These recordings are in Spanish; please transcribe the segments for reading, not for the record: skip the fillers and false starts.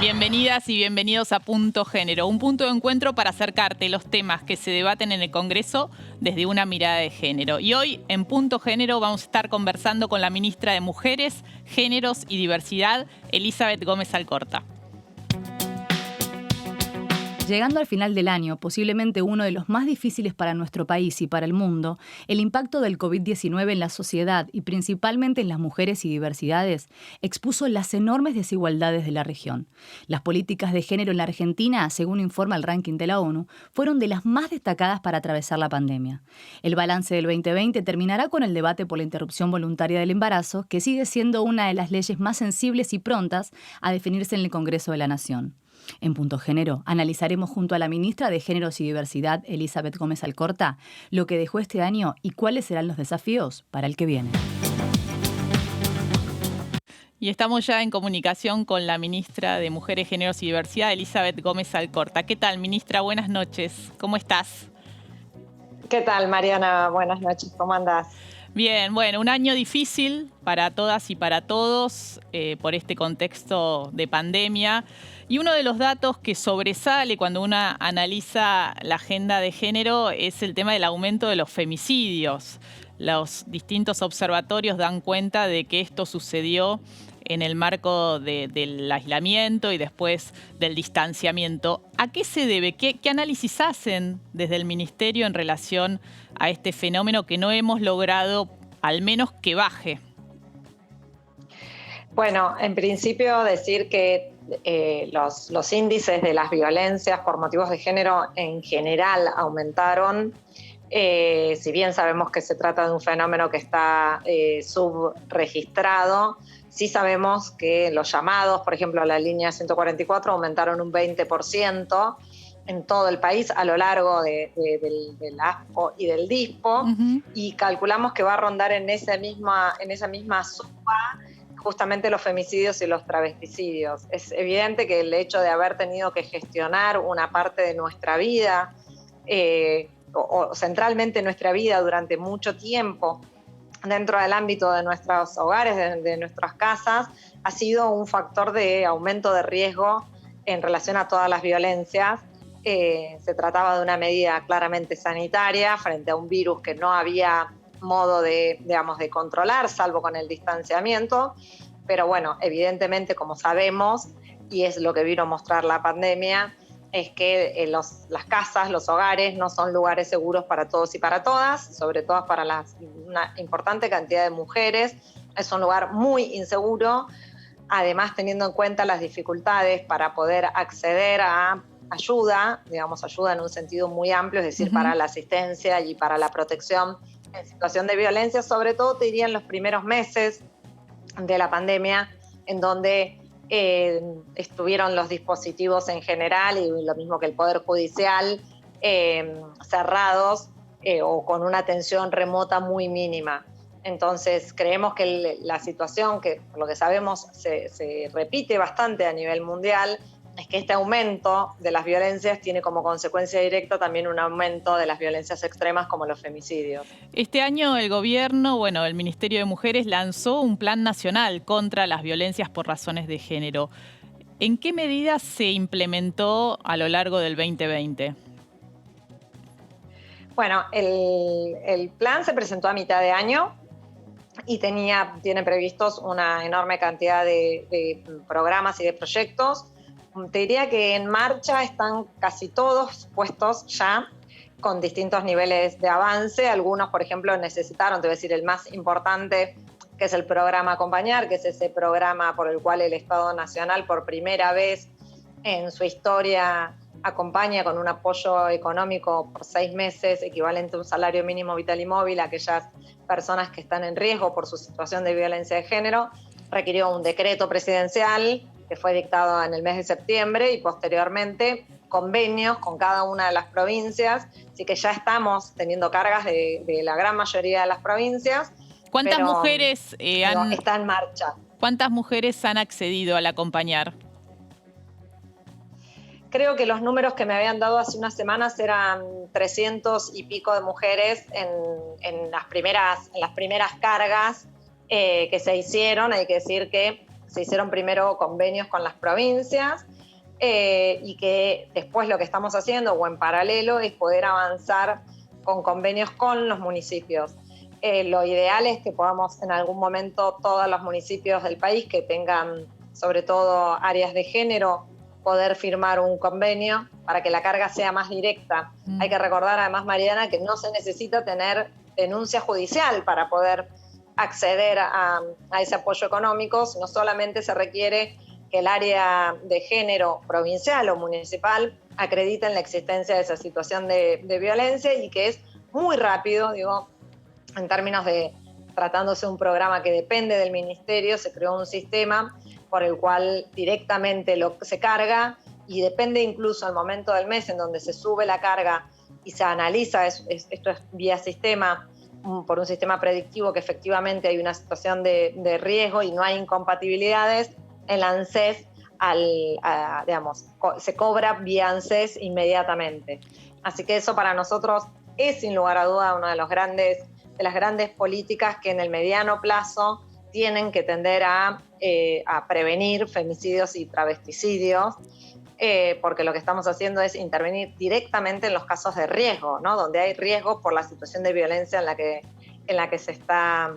Bienvenidas y bienvenidos a Punto Género, un punto de encuentro para acercarte los temas que se debaten en el Congreso desde una mirada de género. Y hoy en Punto Género vamos a estar conversando con la ministra de Mujeres, Géneros y Diversidad, Elizabeth Gómez Alcorta. Llegando al final del año, posiblemente uno de los más difíciles para nuestro país y para el mundo, el impacto del COVID-19 en la sociedad y principalmente en las mujeres y diversidades expuso las enormes desigualdades de la región. Las políticas de género en la Argentina, según informa el ranking de la ONU, fueron de las más destacadas para atravesar la pandemia. El balance del 2020 terminará con el debate por la interrupción voluntaria del embarazo, que sigue siendo una de las leyes más sensibles y prontas a definirse en el Congreso de la Nación. En Punto Género analizaremos junto a la ministra de Géneros y Diversidad, Elizabeth Gómez Alcorta, lo que dejó este año y cuáles serán los desafíos para el que viene. Y estamos ya en comunicación con la ministra de Mujeres, Géneros y Diversidad, Elizabeth Gómez Alcorta. ¿Qué tal, ministra? Buenas noches. ¿Cómo estás? ¿Qué tal, Mariana? Buenas noches. ¿Cómo andás? Bien, bueno, un año difícil para todas y para todos por este contexto de pandemia. Y uno de los datos que sobresale cuando uno analiza la agenda de género es el tema del aumento de los femicidios. Los distintos observatorios dan cuenta de que esto sucedió en el marco del aislamiento y después del distanciamiento. ¿A qué se debe? ¿Qué análisis hacen desde el Ministerio en relación a este fenómeno que no hemos logrado, al menos que baje? Bueno, en principio decir que los índices de las violencias por motivos de género en general aumentaron. Si bien sabemos que se trata de un fenómeno que está subregistrado, sí sabemos que los llamados, por ejemplo, a la línea 144, aumentaron un 20% en todo el país a lo largo del ASPO y del DISPO, y calculamos que va a rondar en esa misma suma justamente los femicidios y los travesticidios. Es evidente que el hecho de haber tenido que gestionar una parte de nuestra vida, o centralmente nuestra vida durante mucho tiempo, dentro del ámbito de nuestros hogares, de nuestras casas, ha sido un factor de aumento de riesgo en relación a todas las violencias. Se trataba de una medida claramente sanitaria frente a un virus que no había modo de controlar, salvo con el distanciamiento. Pero bueno, evidentemente, como sabemos, y es lo que vino a mostrar la pandemia, es que las casas, los hogares, no son lugares seguros para todos y para todas, sobre todo para una importante cantidad de mujeres. Es un lugar muy inseguro, además teniendo en cuenta las dificultades para poder acceder a ayuda, ayuda en un sentido muy amplio, es decir, para la asistencia y para la protección en situación de violencia, sobre todo te diría en los primeros meses de la pandemia, en donde estuvieron los dispositivos en general y lo mismo que el Poder Judicial cerrados o con una atención remota muy mínima. Entonces creemos que la situación, que por lo que sabemos se repite bastante a nivel mundial, es que este aumento de las violencias tiene como consecuencia directa también un aumento de las violencias extremas como los femicidios. Este año el gobierno, el Ministerio de Mujeres lanzó un plan nacional contra las violencias por razones de género. ¿En qué medidas se implementó a lo largo del 2020? Bueno, el plan se presentó a mitad de año y tiene previstos una enorme cantidad de programas y de proyectos. Te diría que en marcha están casi todos puestos ya, con distintos niveles de avance. Algunos, por ejemplo, necesitaron, te voy a decir, el más importante, que es el programa Acompañar, que es ese programa por el cual el Estado Nacional por primera vez en su historia acompaña con un apoyo económico por 6 meses, equivalente a un salario mínimo vital y móvil, a aquellas personas que están en riesgo por su situación de violencia de género. Requirió un decreto presidencial que fue dictado en el mes de septiembre y posteriormente convenios con cada una de las provincias, así que ya estamos teniendo cargas de la gran mayoría de las provincias. ¿Cuántas mujeres está en marcha? ¿Cuántas mujeres han accedido al Acompañar? Creo que los números que me habían dado hace unas semanas eran 300 y pico de mujeres en las primeras cargas que se hicieron. Hay que decir que se hicieron primero convenios con las provincias y que después lo que estamos haciendo o en paralelo es poder avanzar con convenios con los municipios. Lo ideal es que podamos en algún momento todos los municipios del país que tengan sobre todo áreas de género poder firmar un convenio para que la carga sea más directa. Hay que recordar además, Mariana, que no se necesita tener denuncia judicial para poder acceder a ese apoyo económico, sino solamente se requiere que el área de género provincial o municipal acrediten la existencia de esa situación de violencia y que es muy rápido, digo, en términos de tratándose de un programa que depende del ministerio, se creó un sistema por el cual directamente se carga y depende incluso al momento del mes en donde se sube la carga y se analiza, esto es vía sistema, por un sistema predictivo que efectivamente hay una situación de riesgo y no hay incompatibilidades, el ANSES se cobra vía ANSES inmediatamente. Así que eso para nosotros es sin lugar a duda una de las grandes políticas que en el mediano plazo tienen que tender a prevenir femicidios y travesticidios, porque lo que estamos haciendo es intervenir directamente en los casos de riesgo, ¿no? Donde hay riesgo por la situación de violencia en la que está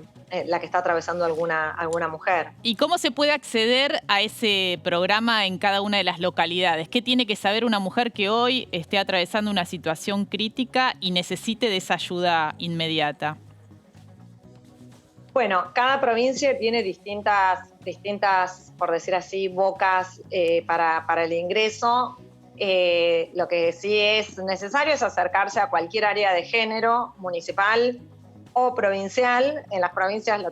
atravesando alguna mujer. ¿Y cómo se puede acceder a ese programa en cada una de las localidades? ¿Qué tiene que saber una mujer que hoy esté atravesando una situación crítica y necesite de esa ayuda inmediata? Bueno, cada provincia tiene distintas, por decir así, bocas para el ingreso. Lo que sí es necesario es acercarse a cualquier área de género municipal o provincial. En las provincias,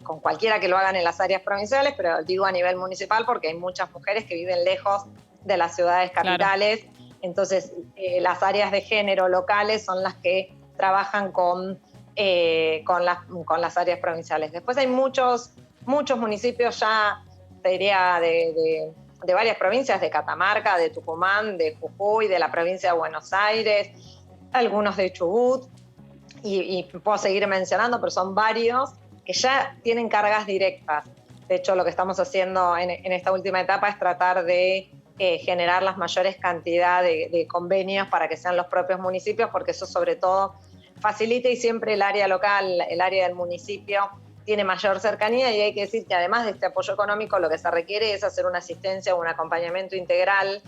con cualquiera que lo hagan en las áreas provinciales, pero digo a nivel municipal porque hay muchas mujeres que viven lejos de las ciudades capitales. Claro. Entonces, las áreas de género locales son las que trabajan con las áreas provinciales. Después hay muchos municipios ya, te diría, de varias provincias, de Catamarca, de Tucumán, de Jujuy, de la provincia de Buenos Aires, algunos de Chubut, y puedo seguir mencionando, pero son varios que ya tienen cargas directas. De hecho, lo que estamos haciendo en esta última etapa es tratar de generar las mayores cantidades de convenios para que sean los propios municipios, porque eso sobre todo facilita y siempre el área local, el área del municipio, tiene mayor cercanía y hay que decir que además de este apoyo económico lo que se requiere es hacer una asistencia o un acompañamiento integral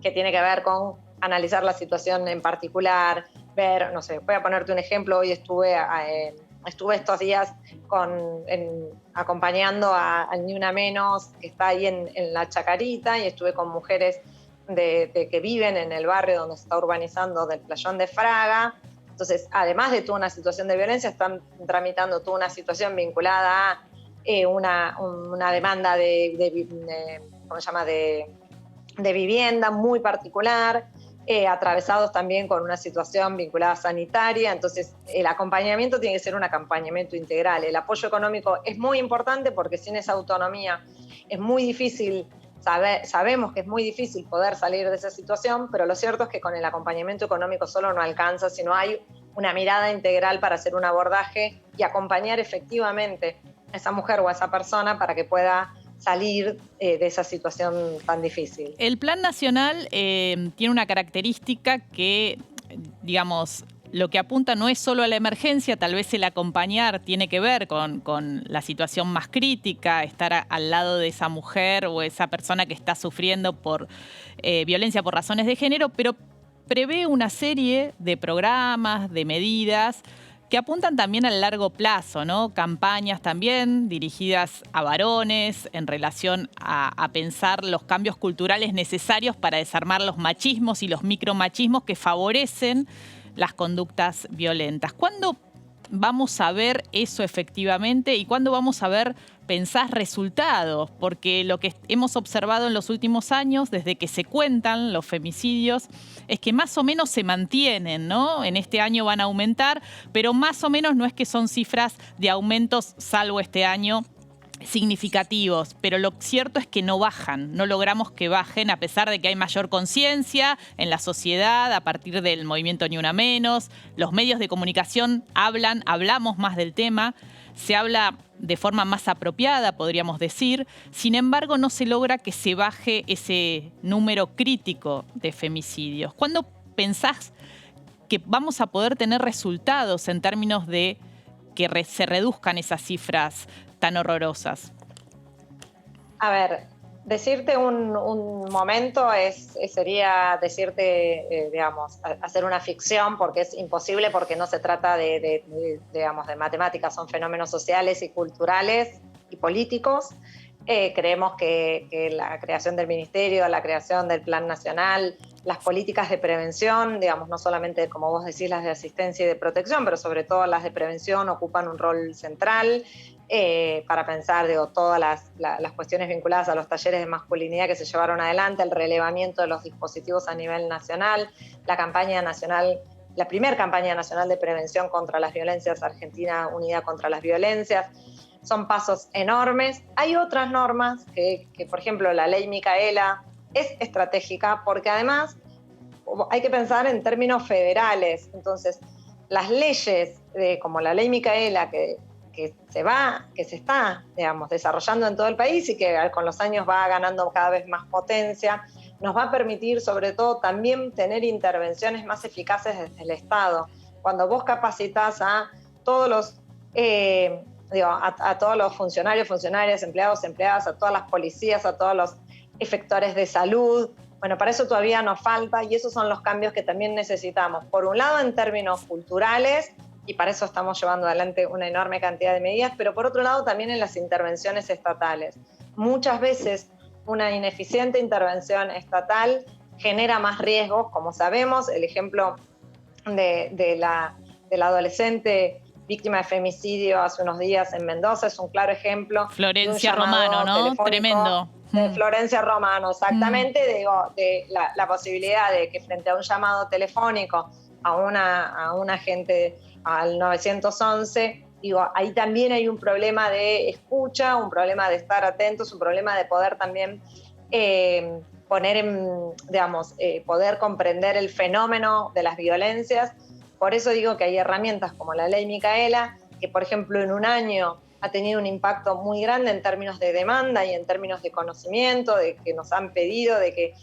que tiene que ver con analizar la situación en particular, ver, no sé, voy a ponerte un ejemplo, hoy estuve estos días acompañando al Ni Una Menos que está ahí en la Chacarita y estuve con mujeres que viven en el barrio donde se está urbanizando del Playón de Fraga. Entonces, además de toda una situación de violencia, están tramitando toda una situación vinculada a una demanda ¿cómo se llama?, de vivienda muy particular, atravesados también con una situación vinculada a sanitaria. Entonces, el acompañamiento tiene que ser un acompañamiento integral. El apoyo económico es muy importante porque sin esa autonomía es muy difícil. Sabemos que es muy difícil poder salir de esa situación, pero lo cierto es que con el acompañamiento económico solo no alcanza, sino hay una mirada integral para hacer un abordaje y acompañar efectivamente a esa mujer o a esa persona para que pueda salir de esa situación tan difícil. El Plan Nacional tiene una característica que, digamos, lo que apunta no es solo a la emergencia, tal vez el acompañar tiene que ver con la situación más crítica, estar al lado de esa mujer o esa persona que está sufriendo por violencia por razones de género, pero prevé una serie de programas, de medidas que apuntan también al largo plazo, ¿no? Campañas también dirigidas a varones en relación a pensar los cambios culturales necesarios para desarmar los machismos y los micromachismos que favorecen las conductas violentas. ¿Cuándo vamos a ver eso efectivamente y cuándo vamos a ver, pensás, resultados? Porque lo que hemos observado en los últimos años, desde que se cuentan los femicidios, es que más o menos se mantienen, ¿no? En este año van a aumentar, pero más o menos no es que son cifras de aumentos, salvo este año, significativos, pero lo cierto es que no bajan, no logramos que bajen a pesar de que hay mayor conciencia en la sociedad a partir del movimiento Ni Una Menos, los medios de comunicación hablamos más del tema, se habla de forma más apropiada, podríamos decir. Sin embargo, no se logra que se baje ese número crítico de femicidios. ¿Cuándo pensás que vamos a poder tener resultados en términos de que se reduzcan esas cifras tan horrorosas? A ver, decirte un momento sería decirte, digamos, hacer una ficción, porque es imposible, porque no se trata digamos, de matemáticas, son fenómenos sociales y culturales y políticos. Creemos que la creación del ministerio, la creación del Plan Nacional, las políticas de prevención, digamos, no solamente, como vos decís, las de asistencia y de protección, pero sobre todo las de prevención ocupan un rol central para pensar, todas las cuestiones vinculadas a los talleres de masculinidad que se llevaron adelante, el relevamiento de los dispositivos a nivel nacional, la campaña nacional, la primera campaña nacional de prevención contra las violencias, Argentina Unida contra las Violencias. Son pasos enormes. Hay otras normas que, por ejemplo, la ley Micaela es estratégica porque además hay que pensar en términos federales. Entonces, las leyes como la ley Micaela que se está, digamos, desarrollando en todo el país y que con los años va ganando cada vez más potencia, nos va a permitir sobre todo también tener intervenciones más eficaces desde el Estado. Cuando vos capacitas a todos los a todos los funcionarios, funcionarias, empleados, empleadas, a todas las policías, a todos los efectores de salud. Bueno, para eso todavía nos falta y esos son los cambios que también necesitamos. Por un lado, en términos culturales, y para eso estamos llevando adelante una enorme cantidad de medidas, pero por otro lado también en las intervenciones estatales. Muchas veces una ineficiente intervención estatal genera más riesgos, como sabemos. El ejemplo de la adolescente víctima de femicidio hace unos días en Mendoza es un claro ejemplo. Florencia Romano, ¿no? Tremendo. De Florencia Romano, exactamente, de la posibilidad de que frente a un llamado telefónico a un agente al 911, ahí también hay un problema de escucha, un problema de estar atentos, un problema de poder también poder comprender el fenómeno de las violencias. Por eso digo que hay herramientas como la ley Micaela, que por ejemplo en un año ha tenido un impacto muy grande en términos de demanda y en términos de conocimiento, de que nos han pedido, de que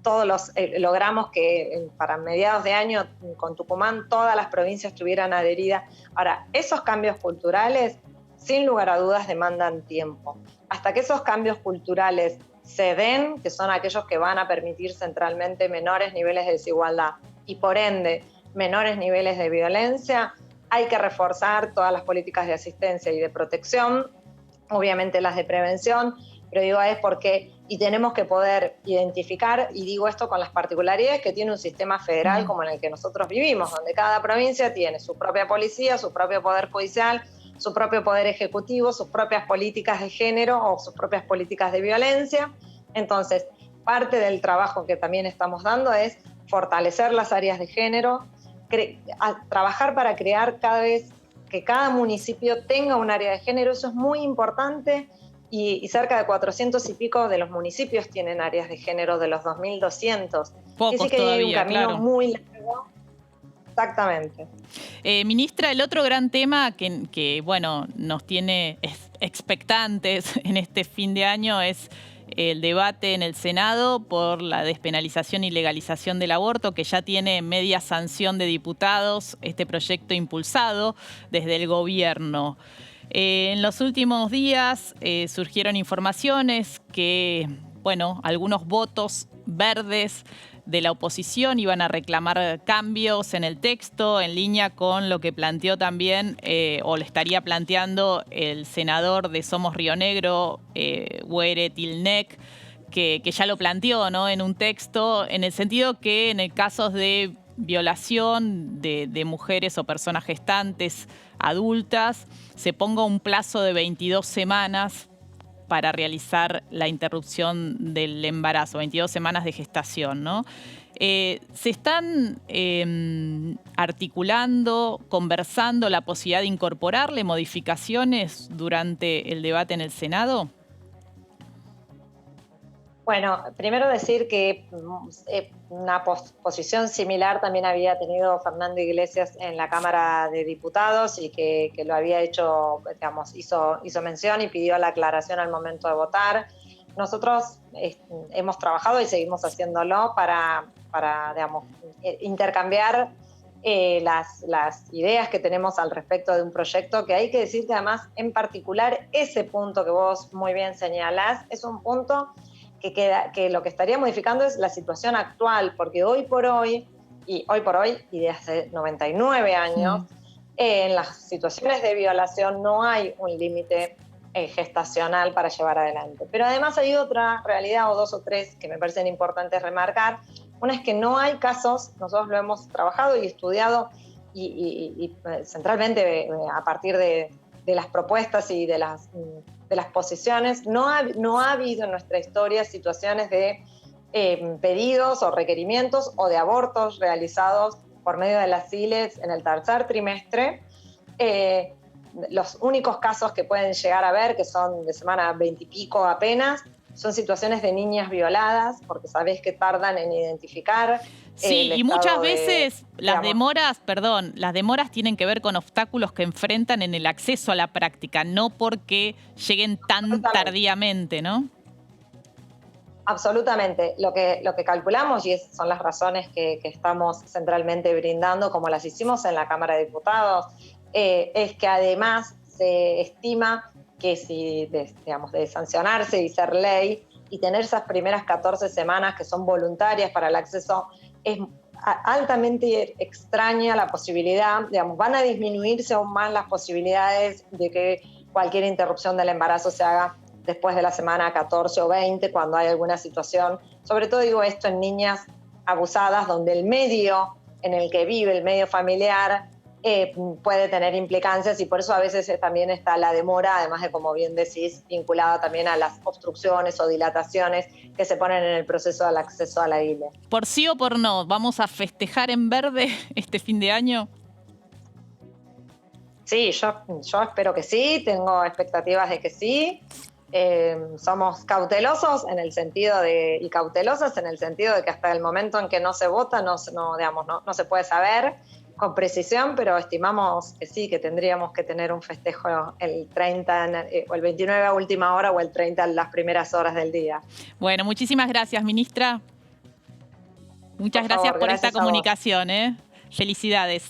todos logramos que para mediados de año con Tucumán todas las provincias estuvieran adheridas. Ahora, esos cambios culturales, sin lugar a dudas, demandan tiempo. Hasta que esos cambios culturales se den, que son aquellos que van a permitir centralmente menores niveles de desigualdad y por ende menores niveles de violencia, hay que reforzar todas las políticas de asistencia y de protección, obviamente las de prevención, pero es porque tenemos que poder identificar, y digo esto con las particularidades que tiene un sistema federal como en el que nosotros vivimos, donde cada provincia tiene su propia policía, su propio poder judicial, su propio poder ejecutivo, sus propias políticas de género o sus propias políticas de violencia. Entonces, parte del trabajo que también estamos dando es fortalecer las áreas de género, trabajar para crear que cada municipio tenga un área de género. Eso es muy importante y cerca de 400 y pico de los municipios tienen áreas de género de los 2.200. Pocos Así que todavía, hay un camino claro. muy largo. Exactamente. Ministra, el otro gran tema que nos tiene expectantes en este fin de año es el debate en el Senado por la despenalización y legalización del aborto, que ya tiene media sanción de diputados, este proyecto impulsado desde el gobierno. En los últimos días surgieron informaciones que, algunos votos verdes de la oposición iban a reclamar cambios en el texto, en línea con lo que planteó también, o le estaría planteando el senador de Somos Río Negro, Guere Tilnec, que ya lo planteó, ¿no?, en un texto, en el sentido que en el caso de violación de mujeres o personas gestantes adultas, se ponga un plazo de 22 semanas para realizar la interrupción del embarazo, 22 semanas de gestación, ¿no? ¿Se están articulando, conversando la posibilidad de incorporarle modificaciones durante el debate en el Senado? Bueno, primero decir que una posición similar también había tenido Fernando Iglesias en la Cámara de Diputados y que lo había hecho, digamos, hizo mención y pidió la aclaración al momento de votar. Nosotros hemos trabajado y seguimos haciéndolo para digamos, intercambiar las ideas que tenemos al respecto de un proyecto que hay que decir que además, en particular, ese punto que vos muy bien señalás, es un punto que lo que estaría modificando es la situación actual, porque hoy por hoy y de hace 99 años, en las situaciones de violación no hay un límite gestacional para llevar adelante. Pero además hay otra realidad, o dos o tres, que me parecen importantes remarcar. Una es que no hay casos, nosotros lo hemos trabajado y estudiado y centralmente a partir de las propuestas y de las posiciones, no ha habido en nuestra historia situaciones de pedidos o requerimientos o de abortos realizados por medio de las ILES en el tercer trimestre. Los únicos casos que pueden llegar a ver, que son de semana 20 y pico apenas, son situaciones de niñas violadas, porque sabés que tardan en identificar. Sí, y muchas veces las demoras tienen que ver con obstáculos que enfrentan en el acceso a la práctica, no porque lleguen tan tardíamente, ¿no? Absolutamente. Lo que calculamos, y esas son las razones que estamos centralmente brindando, como las hicimos en la Cámara de Diputados, es que además se estima que si, de sancionarse y ser ley, y tener esas primeras 14 semanas que son voluntarias para el acceso, es altamente extraña la posibilidad, van a disminuirse aún más las posibilidades de que cualquier interrupción del embarazo se haga después de la semana 14 o 20, cuando hay alguna situación, sobre todo digo esto en niñas abusadas, donde el medio en el que vive, el medio familiar, puede tener implicancias, y por eso a veces también está la demora, además de, como bien decís, vinculada también a las obstrucciones o dilataciones que se ponen en el proceso del acceso a la ILE. ¿Por sí o por no? ¿Vamos a festejar en verde este fin de año? Sí, yo espero que sí, tengo expectativas de que sí. Somos cautelosos y cautelosas en el sentido de que hasta el momento en que no se vota no se puede saber con precisión, pero estimamos que sí, que tendríamos que tener un festejo el 30 o el 29 a última hora o el 30 en las primeras horas del día. Bueno, muchísimas gracias, ministra. Muchas gracias por esta comunicación. Felicidades.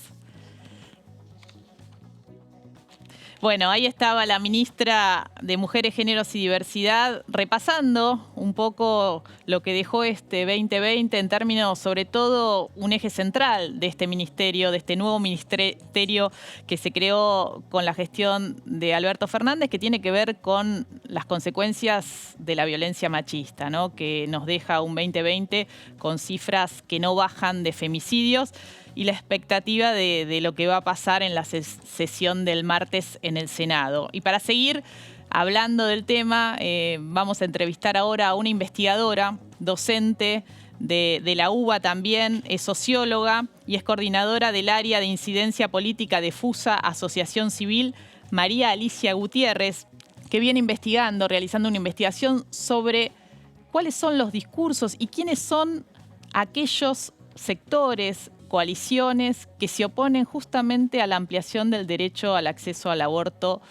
Bueno, ahí estaba la ministra de Mujeres, Géneros y Diversidad repasando un poco lo que dejó este 2020 en términos, sobre todo, un eje central de este ministerio, de este nuevo ministerio que se creó con la gestión de Alberto Fernández, que tiene que ver con las consecuencias de la violencia machista, ¿no? Que nos deja un 2020 con cifras que no bajan de femicidios, y la expectativa de lo que va a pasar en la sesión del martes en el Senado. Y para seguir hablando del tema, vamos a entrevistar ahora a una investigadora, docente de la UBA también, es socióloga y es coordinadora del área de incidencia política de FUSA, Asociación Civil, María Alicia Gutiérrez, que viene realizando una investigación sobre cuáles son los discursos y quiénes son aquellos sectores, coaliciones que se oponen justamente a la ampliación del derecho al acceso al aborto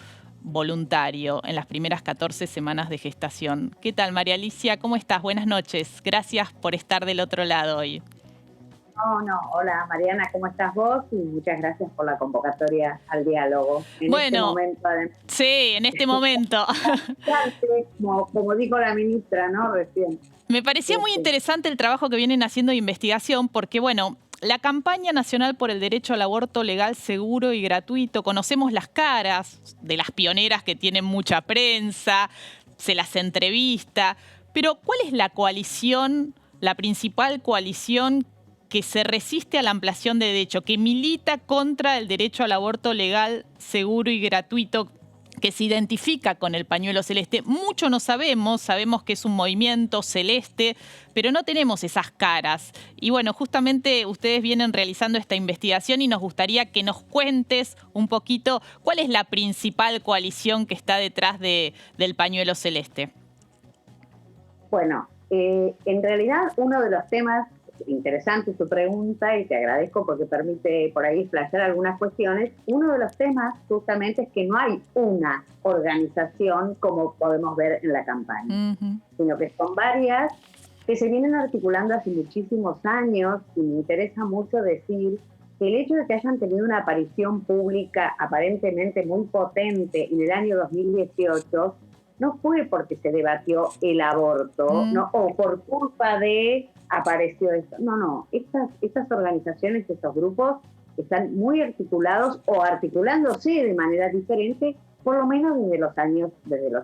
voluntario en las primeras 14 semanas de gestación. ¿Qué tal, María Alicia? ¿Cómo estás? Buenas noches. Gracias por estar del otro lado hoy. Hola Mariana, ¿cómo estás vos? Y muchas gracias por la convocatoria al diálogo. En este momento, sí, en este momento. Como dijo la ministra, ¿no? Recién. Me parecía muy interesante el trabajo que vienen haciendo de investigación porque, la campaña nacional por el derecho al aborto legal, seguro y gratuito, conocemos las caras de las pioneras que tienen mucha prensa, se las entrevista, pero ¿cuál es la coalición, la principal coalición que se resiste a la ampliación de derecho, que milita contra el derecho al aborto legal, seguro y gratuito, que se identifica con el pañuelo celeste? Mucho no sabemos que es un movimiento celeste, pero no tenemos esas caras. Y justamente ustedes vienen realizando esta investigación y nos gustaría que nos cuentes un poquito cuál es la principal coalición que está detrás del pañuelo celeste. Bueno, En realidad, uno de los temas, interesante tu pregunta y te agradezco porque permite por ahí explayar algunas cuestiones, uno de los temas justamente es que no hay una organización como podemos ver en la campaña, sino que son varias que se vienen articulando hace muchísimos años, y me interesa mucho decir que el hecho de que hayan tenido una aparición pública aparentemente muy potente en el año 2018 no fue porque se debatió el aborto, ¿no? O por culpa de apareció esto. No. Estas organizaciones, estos grupos están muy articulados o articulándose de manera diferente, por lo menos desde los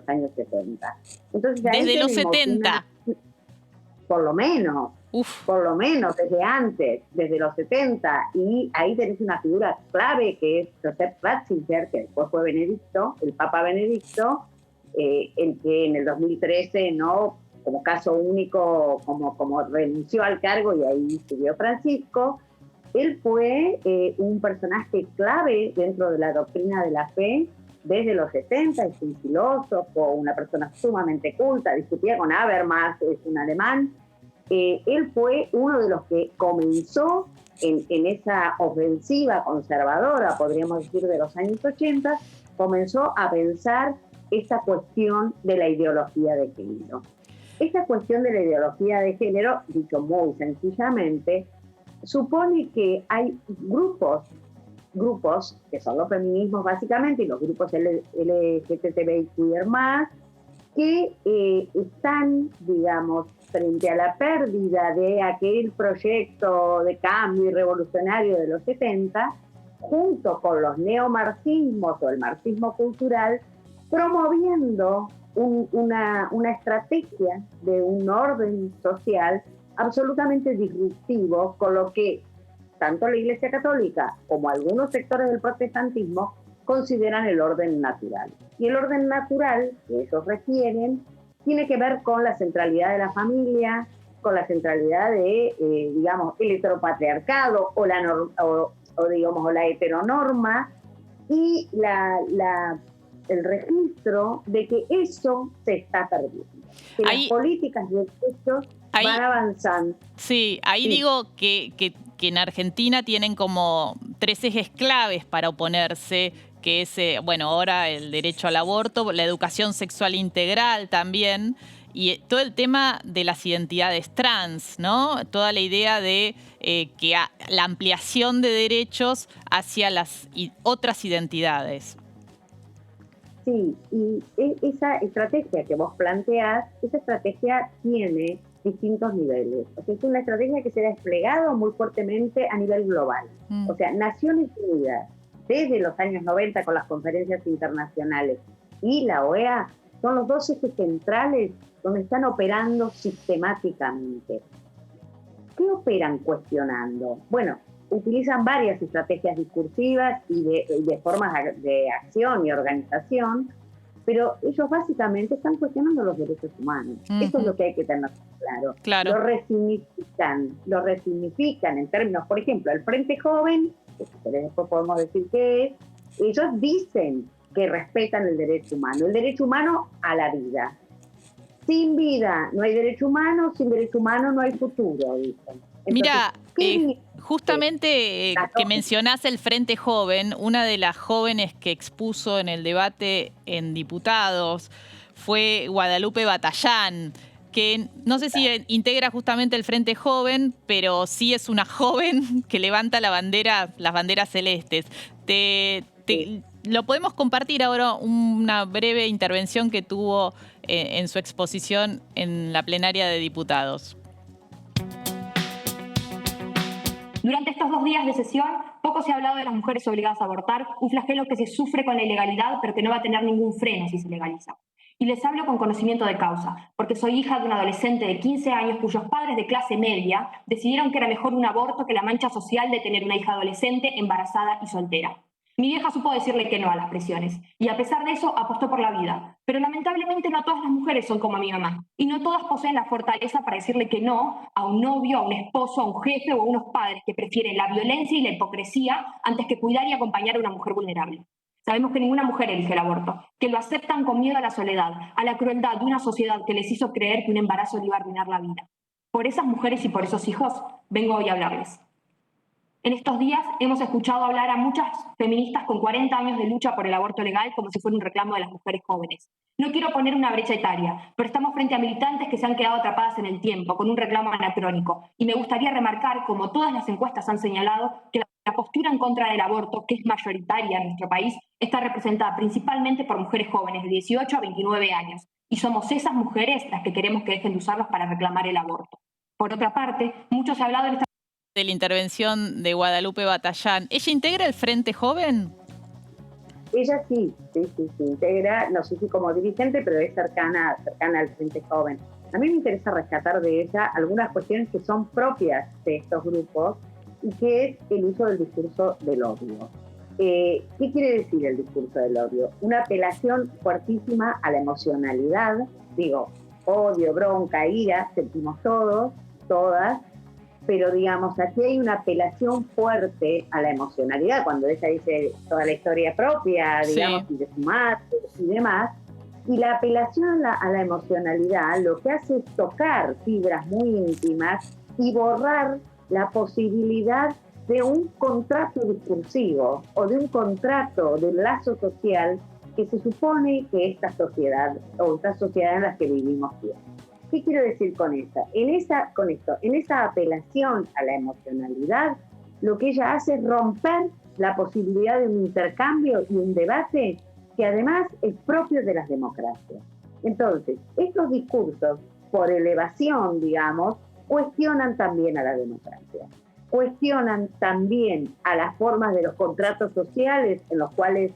años 70. Entonces, desde los 70. Por lo menos desde antes, desde los 70, y ahí tenés una figura clave que es Joseph Ratzinger, que después fue Benedicto, el Papa Benedicto, el que en el 2013, ¿no?, como caso único, como renunció al cargo y ahí subió Francisco. Él fue un personaje clave dentro de la doctrina de la fe desde los 70, es un filósofo, una persona sumamente culta, discutía con Habermas, es un alemán. Él fue uno de los que comenzó en esa ofensiva conservadora, podríamos decir, de los años 80, comenzó a pensar esta cuestión de la ideología de género. Esta cuestión de la ideología de género, dicho muy sencillamente, supone que hay grupos que son los feminismos básicamente y los grupos LGTBIQ+, que están, digamos, frente a la pérdida de aquel proyecto de cambio y revolucionario de los 70, junto con los neomarxismos o el marxismo cultural, promoviendo una estrategia de un orden social absolutamente disruptivo, con lo que tanto la Iglesia Católica como algunos sectores del protestantismo consideran el orden natural. Y el orden natural que ellos refieren tiene que ver con la centralidad de la familia, con la centralidad de, digamos, el heteropatriarcado o la heteronorma, y el registro de que eso se está perdiendo. Que las políticas de derechos van avanzando. Sí, ahí digo que en Argentina tienen como 3 ejes claves para oponerse, que es, ahora el derecho al aborto, la educación sexual integral también, y todo el tema de las identidades trans, ¿no? Toda la idea de que la ampliación de derechos hacia las otras identidades. Sí, y esa estrategia que vos planteás, esa estrategia tiene distintos niveles. O sea, es una estrategia que se ha desplegado muy fuertemente a nivel global. O sea, Naciones Unidas, desde los años 90 con las conferencias internacionales, y la OEA, son los 2 ejes centrales donde están operando sistemáticamente. ¿Qué operan cuestionando? Bueno, utilizan varias estrategias discursivas y de formas de acción y organización, pero ellos básicamente están cuestionando los derechos humanos. Eso es lo que hay que tener claro. Lo resignifican en términos, por ejemplo, el Frente Joven, que después podemos decir qué es, ellos dicen que respetan el derecho humano a la vida. Sin vida no hay derecho humano, sin derecho humano no hay futuro, dicen. Entonces, mira, justamente que mencionás el Frente Joven, una de las jóvenes que expuso en el debate en diputados fue Guadalupe Batallán, que no sé si integra justamente el Frente Joven, pero sí es una joven que levanta las banderas celestes. Lo podemos compartir ahora, una breve intervención que tuvo en su exposición en la plenaria de diputados. Durante estos 2 días de sesión, poco se ha hablado de las mujeres obligadas a abortar, un flagelo que se sufre con la ilegalidad, pero que no va a tener ningún freno si se legaliza. Y les hablo con conocimiento de causa, porque soy hija de un adolescente de 15 años cuyos padres de clase media decidieron que era mejor un aborto que la mancha social de tener una hija adolescente embarazada y soltera. Mi vieja supo decirle que no a las presiones, y a pesar de eso apostó por la vida. Pero lamentablemente no todas las mujeres son como mi mamá, y no todas poseen la fortaleza para decirle que no a un novio, a un esposo, a un jefe o a unos padres que prefieren la violencia y la hipocresía antes que cuidar y acompañar a una mujer vulnerable. Sabemos que ninguna mujer elige el aborto, que lo aceptan con miedo a la soledad, a la crueldad de una sociedad que les hizo creer que un embarazo le iba a arruinar la vida. Por esas mujeres y por esos hijos, vengo hoy a hablarles. En estos días hemos escuchado hablar a muchas feministas con 40 años de lucha por el aborto legal como si fuera un reclamo de las mujeres jóvenes. No quiero poner una brecha etaria, pero estamos frente a militantes que se han quedado atrapadas en el tiempo, con un reclamo anacrónico. Y me gustaría remarcar, como todas las encuestas han señalado, que la postura en contra del aborto, que es mayoritaria en nuestro país, está representada principalmente por mujeres jóvenes de 18 a 29 años. Y somos esas mujeres las que queremos que dejen de usarlos para reclamar el aborto. Por otra parte, mucho se ha hablado en esta de la intervención de Guadalupe Batallán. ¿Ella integra el Frente Joven? Ella sí integra, no sé si como dirigente, pero es cercana al Frente Joven. A mí me interesa rescatar de ella algunas cuestiones que son propias de estos grupos y que es el uso del discurso del odio. ¿Qué quiere decir el discurso del odio? Una apelación fuertísima a la emocionalidad, odio, bronca, ira, sentimos todos, todas, pero digamos, aquí hay una apelación fuerte a la emocionalidad, cuando ella dice toda la historia propia, digamos, y de su madre y demás, y la apelación a la emocionalidad lo que hace es tocar fibras muy íntimas y borrar la posibilidad de un contrato discursivo o de un contrato de lazo social que se supone que esta sociedad en la que vivimos tiene. ¿Qué quiero decir con esto? En esa apelación a la emocionalidad, lo que ella hace es romper la posibilidad de un intercambio y un debate que además es propio de las democracias. Entonces, estos discursos, por elevación, digamos, cuestionan también a la democracia, cuestionan también a las formas de los contratos sociales en los cuales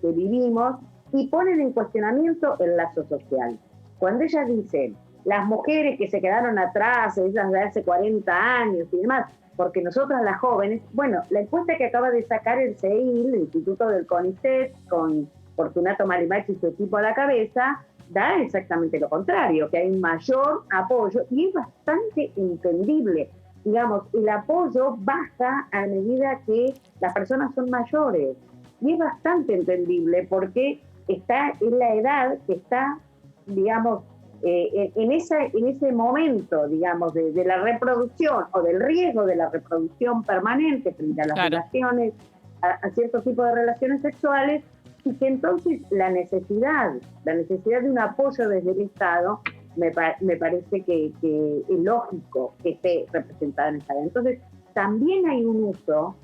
vivimos y ponen en cuestionamiento el lazo social. Cuando ella dice, las mujeres que se quedaron atrás, esas de hace 40 años y demás, porque nosotras las jóvenes, bueno, la encuesta que acaba de sacar el CEIL, el Instituto del CONICET, con Fortunato Malimach y su equipo a la cabeza, da exactamente lo contrario, que hay un mayor apoyo y es bastante entendible. Digamos, el apoyo baja a medida que las personas son mayores y es bastante entendible porque está en la edad que está, digamos, en ese momento, digamos, de la reproducción o del riesgo de la reproducción permanente frente a las relaciones, a cierto tipo de relaciones sexuales, y que entonces la necesidad de un apoyo desde el Estado me parece que es lógico que esté representada en esta ley. Entonces, también hay un uso,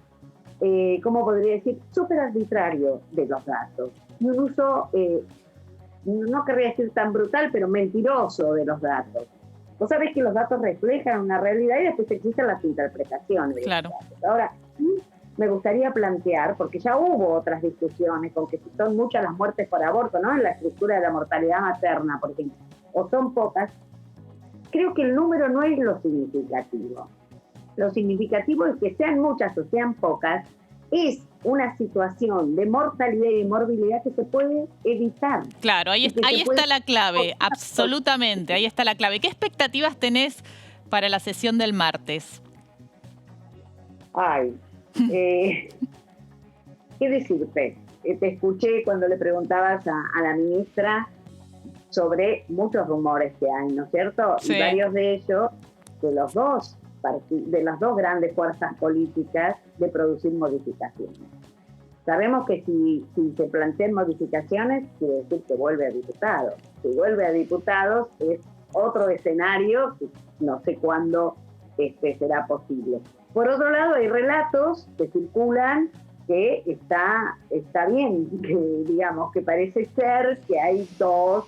¿cómo podría decir?, súper arbitrario de los datos, y un uso no querría decir tan brutal, pero mentiroso de los datos. Vos sabés que los datos reflejan una realidad y después existen las interpretaciones. Claro. Ahora, me gustaría plantear, porque ya hubo otras discusiones con que son muchas las muertes por aborto, ¿no? En la estructura de la mortalidad materna, por ejemplo, o son pocas. Creo que el número no es lo significativo. Lo significativo es que sean muchas o sean pocas, es una situación de mortalidad y de morbilidad que se puede evitar. Claro, ahí está la clave, absolutamente, ahí está la clave. ¿Qué expectativas tenés para la sesión del martes? ¿Qué decirte? Te escuché cuando le preguntabas a la ministra sobre muchos rumores que hay, ¿no es cierto? Sí. Y varios de ellos, de las dos grandes fuerzas políticas, de producir modificaciones. Sabemos que si se plantean modificaciones, quiere decir que vuelve a diputados. Si vuelve a diputados es otro escenario que no sé cuándo será posible. Por otro lado, hay relatos que circulan que está bien, que digamos que parece ser que hay dos,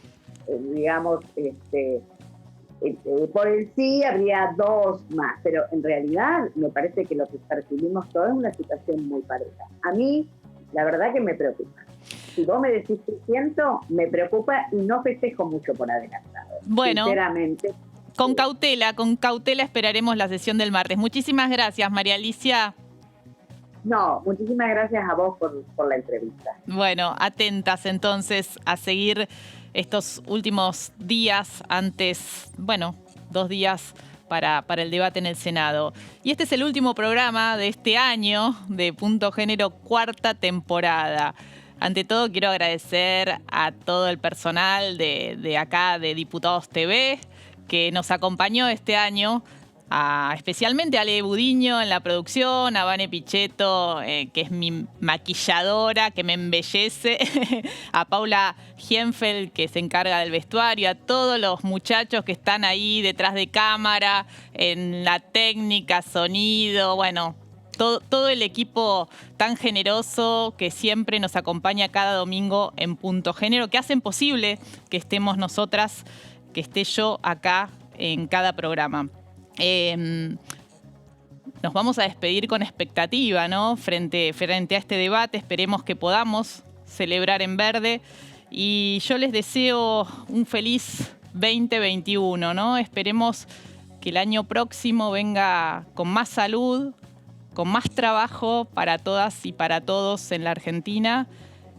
por el sí habría dos más, pero en realidad me parece que lo que percibimos todos es una situación muy pareja. A mí, la verdad que me preocupa. Si vos me decís que siento, me preocupa y no festejo mucho por adelantado. Bueno, sinceramente. Con cautela esperaremos la sesión del martes. Muchísimas gracias, María Alicia. No, muchísimas gracias a vos por la entrevista. Bueno, atentas entonces a seguir estos últimos días antes, 2 días para el debate en el Senado. Y este es el último programa de este año de Punto Género, 4ª temporada. Ante todo, quiero agradecer a todo el personal de acá, de Diputados TV, que nos acompañó este año, especialmente a Ale Budiño en la producción, a Vane Pichetto, que es mi maquilladora, que me embellece, a Paula Hienfeld, que se encarga del vestuario, a todos los muchachos que están ahí detrás de cámara, en la técnica, sonido, bueno, todo el equipo tan generoso que siempre nos acompaña cada domingo en Punto Género, que hacen posible que estemos nosotras, que esté yo acá en cada programa. Nos vamos a despedir con expectativa, ¿no? Frente a este debate, esperemos que podamos celebrar en verde. Y yo les deseo un feliz 2021, ¿no? Esperemos que el año próximo venga con más salud, con más trabajo para todas y para todos en la Argentina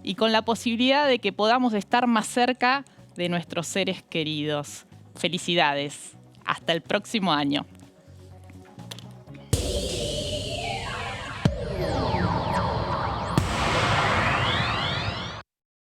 y con la posibilidad de que podamos estar más cerca de nuestros seres queridos. Felicidades. Hasta el próximo año.